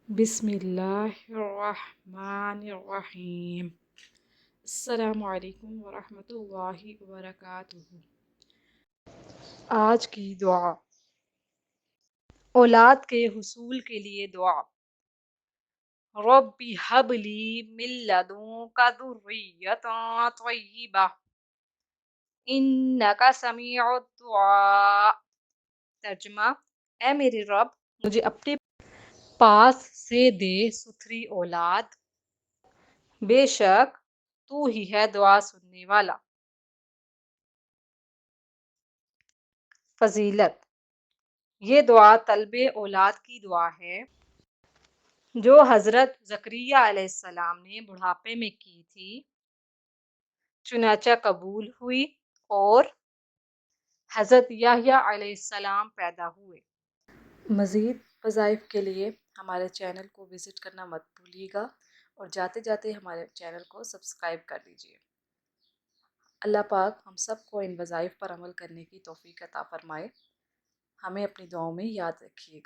بسم اللہ الرحمن الرحیم۔ السلام علیکم ورحمۃ اللہ وبرکاتہ۔ آج کی دعا، اولاد کے حصول کے لیے دعا۔ رب ہب لی من لدنک ذریۃ طیبہ انک سمیع الدعاء۔ ترجمہ، اے میرے رب، مجھے اپنے پاس سے دے ستھری اولاد، بے شک تو ہی ہے دعا سننے والا۔ فضیلت، یہ دعا طلب اولاد کی دعا ہے جو حضرت زکریا علیہ السلام نے بڑھاپے میں کی تھی، چنانچہ قبول ہوئی اور حضرت یحییٰ علیہ السلام پیدا ہوئے۔ مزید وظائف کے لیے ہمارے چینل کو وزٹ کرنا مت بھولیے گا اور جاتے جاتے ہمارے چینل کو سبسکرائب کر دیجیے۔ اللہ پاک ہم سب کو ان وظائف پر عمل کرنے کی توفیق عطا فرمائے۔ ہمیں اپنی دعاؤں میں یاد رکھیے گا۔